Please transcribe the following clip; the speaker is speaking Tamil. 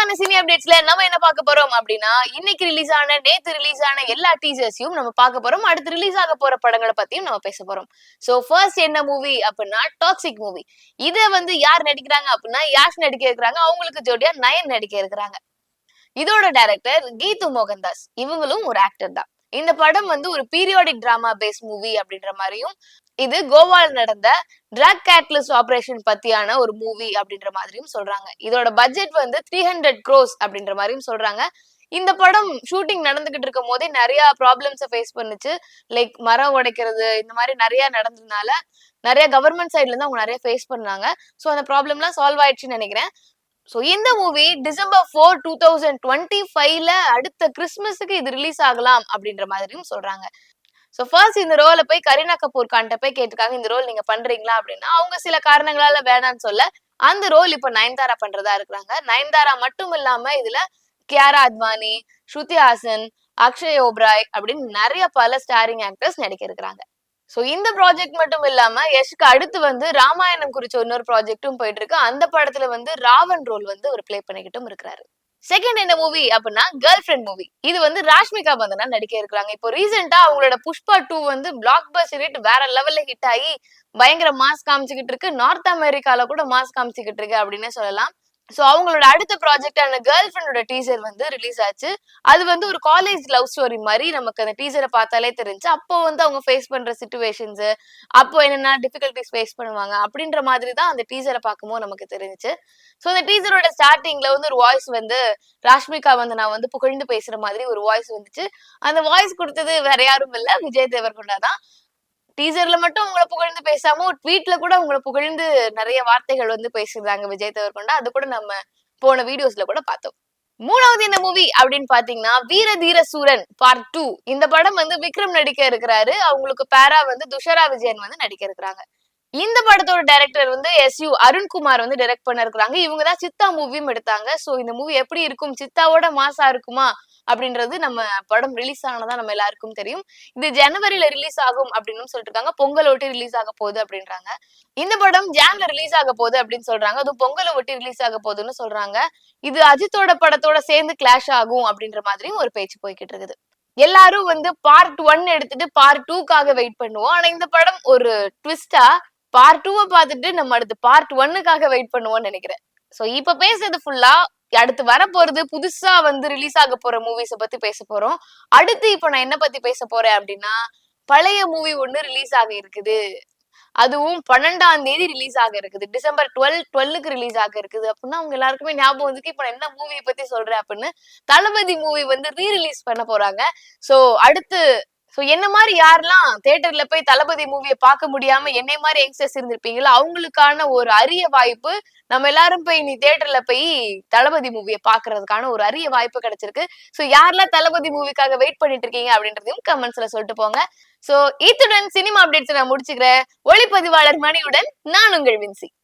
இன்னைக்கான சினி அப்டேட்ஸ்ல நம்ம என்ன பார்க்க போறோம் அப்படின்னா, இன்னைக்கு ரிலீஸ் ஆன நேத்து ரிலீஸ் ஆன எல்லா டீசர்ஸையும் நம்ம பார்க்க போறோம். அடுத்து ரிலீஸ் ஆக போற படங்களை பத்தியும் நம்ம பேச போறோம். சோ ஃபர்ஸ்ட் என்ன மூவி அப்படின்னா டாக்ஸிக் மூவி. இத வந்து யார் நடிக்கிறாங்க அப்படின்னா யாஷ் நடிக்க இருக்கிறாங்க. அவங்களுக்கு ஜோடியா நயன் நடிக்க இருக்கிறாங்க. இதோட டைரக்டர் கீது மோகன்தாஸ். இவங்களும் ஒரு ஆக்டர் தான். இந்த படம் வந்து ஒரு பீரியாடிக் டிராமா பேஸ் மூவி அப்படின்ற மாதிரியும், இது கோவால நடந்த ட்ரக் கேட்லிஸ்ட் ஆபரேஷன் பத்தியான ஒரு மூவி அப்படின்ற மாதிரியும் சொல்றாங்க. இதோட பட்ஜெட் வந்து 300 crores அப்படின்ற மாதிரியும் சொல்றாங்க. இந்த படம் ஷூட்டிங் நடந்துகிட்டு இருக்கும் போதே நிறைய ப்ராப்ளம்ஸை ஃபேஸ் பண்ணுச்சு. லைக் மரம் உடைக்கிறது இந்த மாதிரி நிறைய நடந்ததுனால நிறைய கவர்மெண்ட் சைட்ல இருந்து அவங்க நிறைய ஃபேஸ் பண்ணாங்க. ஸோ அந்த ப்ராப்ளம்லாம் சால்வ் ஆயிடுச்சுன்னு நினைக்கிறேன். சோ இந்த மூவி டிசம்பர் 4, 2025ல அடுத்த கிறிஸ்துமஸுக்கு இது ரிலீஸ் ஆகலாம் அப்படின்ற மாதிரியும் சொல்றாங்க. சோ ஃபர்ஸ்ட் இந்த ரோலை போய் கரீனா கபூர் கான்ட்ட போய் கேட்டிருக்காங்க, இந்த ரோல் நீங்க பண்றீங்களா அப்படின்னா. அவங்க சில காரணங்களால வேணான்னு சொல்ல அந்த ரோல் இப்ப நயன்தாரா பண்றதா இருக்கிறாங்க. நயன்தாரா மட்டும் இல்லாம இதுல கியாரா அத்வானி, ஸ்ருதி ஹாசன், அக்ஷய் ஓப்ராய் அப்படின்னு நிறைய பல ஸ்டாரிங் ஆக்டர்ஸ் நடிக்க இருக்கிறாங்க. சோ இந்த ப்ராஜெக்ட் மட்டும் இல்லாம யஷ்க்கு அடுத்து வந்து ராமாயணம் குறிச்ச இன்னொரு ப்ராஜெக்டும் போயிட்டு இருக்கு. அந்த படத்துல வந்து ராவன் ரோல் வந்து அவர் பிளே பண்ணிக்கிட்டும் இருக்கிறாரு. செகண்ட் என்ன மூவி அப்படின்னா கேர்ள் ஃபிரெண்ட் மூவி. இது வந்து ராஷ்மிகா மந்தனா நடிக்க இருக்கிறாங்க. இப்போ ரீசெண்டா அவங்களோட புஷ்பா 2 வந்து பிளாக் பஸ்டர் ஹிட் வேற லெவல்ல ஹிட் ஆகி பயங்கர மாஸ் காமிச்சுக்கிட்டு இருக்கு. நார்த் அமெரிக்கால கூட மாஸ் காமிச்சுக்கிட்டு இருக்கு அப்படின்னு சொல்லலாம். சோ அவங்களோட அடுத்த ப்ராஜெக்டான கேர்ள் ஃபிரெண்டோட டீசர் வந்து ரிலீஸ் ஆச்சு. அது வந்து ஒரு காலேஜ் லவ் ஸ்டோரி மாதிரி நமக்கு அந்த டீசரை பார்த்தாலே தெரிஞ்சு. அப்போ வந்து அவங்க ஃபேஸ் பண்ற சிச்சுவேஷன்ஸ், அப்போ என்னென்ன டிஃபிகல்டிஸ் ஃபேஸ் பண்ணுவாங்க அப்படின்ற மாதிரி தான் அந்த டீசரை பார்க்கும்போது நமக்கு தெரிஞ்சுச்சு. சோ அந்த டீசரோட ஸ்டார்டிங்ல வந்து ஒரு வாய்ஸ் வந்து ராஷ்மிகா வந்து நான் வந்து புகழ்ந்து பேசுற மாதிரி ஒரு வாய்ஸ் வந்துச்சு. அந்த வாய்ஸ் கொடுத்தது வேற யாரும் இல்ல, விஜய் தேவர்கொண்டா தான். டீசர்ல மட்டும் உங்களை புகழ்ந்து பேசாம ஒரு ட்வீட்ல கூட உங்களை புகழ்ந்து நிறைய வார்த்தைகள் வந்து பேசிருந்தாங்க விஜய் தேவர்கொண்டா. அது கூட நம்ம போன வீடியோஸ்ல கூட பார்த்தோம். மூணாவது என்ன மூவி அப்படின்னு பாத்தீங்கன்னா வீர தீர சூரன் பார்ட் 2. இந்த படம் வந்து விக்ரம் நடிக்க இருக்கிறாரு. அவங்களுக்கு பேரா வந்து துஷரா விஜயன் வந்து நடிக்க இருக்கிறாங்க. இந்த படத்தோட டைரக்டர் வந்து SU அருண்குமார் வந்து டைரக்ட் பண்ண இருக்கிறாங்க. இவங்க தான் சித்தா மூவியும் எடுத்தாங்க. சோ இந்த மூவி எப்படி இருக்கும், சித்தாவோட மாசா இருக்குமா அப்படின்றது நம்ம படம் ரிலீஸ் ஆனதான் நம்ம எல்லாருக்கும் தெரியும். இது ஜனவரியில ரிலீஸ் ஆகும் அப்படின்னு சொல்லிட்டு இருக்காங்க. பொங்கல் ஒட்டி ரிலீஸ் ஆக போகுது அப்படின்றாங்க. இந்த படம் ஜான்ல ரிலீஸ் ஆக போகுது அப்படின்னு சொல்றாங்க. அதுவும் பொங்கலை ஒட்டி ரிலீஸ் ஆக போகுதுன்னு சொல்றாங்க. இது அஜித்தோட படத்தோட சேர்ந்து கிளாஷ் ஆகும் அப்படின்ற மாதிரியும் ஒரு பேச்சு போய்கிட்டு இருக்குது. எல்லாரும் வந்து பார்ட் 1 எடுத்துட்டு பார்ட் 2க்காக வெயிட் பண்ணுவோம். ஆனா இந்த படம் ஒரு ட்விஸ்டா பார்ட் 2 பார்த்துட்டு நம்ம அடுத்து பார்ட் 1க்காக வெயிட் பண்ணுவோம்னு நினைக்கிறேன். சோ இப்ப பேசுறது ஃபுல்லா அடுத்து வர போறது புதுசா வந்து ரிலீஸ் ஆக போற மூவிஸ பத்தி பேச போறோம். அடுத்து இப்ப நான் என்ன பத்தி பேச போறேன் அப்படின்னா, பழைய மூவி ஒண்ணு ரிலீஸ் ஆக இருக்குது. அதுவும் 12ஆம் தேதி ரிலீஸ் ஆக இருக்குது. டிசம்பர் 12க்கு ரிலீஸ் ஆக இருக்குது அப்படின்னா அவங்க எல்லாருக்குமே ஞாபகம் வந்துருக்கு இப்ப நான் என்ன மூவியை பத்தி சொல்றேன் அப்படின்னு. தளபதி மூவி வந்து ரீ ரிலீஸ் பண்ண போறாங்க. சோ அடுத்து என்ன மாதிரி யாரெல்லாம் தியேட்டர்ல போய் தளபதி மூவியை பார்க்க முடியாம என்னை மாதிரி யங்ஸ்டர்ஸ் இருந்திருப்பீங்களோ அவங்களுக்கான ஒரு அரிய வாய்ப்பு. நம்ம எல்லாரும் போய் நீ தியேட்டர்ல போய் தளபதி மூவியை பாக்குறதுக்கான ஒரு அரிய வாய்ப்பு கிடைச்சிருக்கு. சோ யாரெல்லாம் தளபதி மூவிக்காக வெயிட் பண்ணிட்டு இருக்கீங்க அப்படின்றதையும் கமெண்ட்ஸ்ல சொல்லிட்டு போங்க. சோ இத்துடன் சினிமா அப்டேட்ஸ் நான் முடிச்சுக்கிறேன். ஒளிப்பதிவாளர் மணியுடன் நான் உங்கள் வின்சி.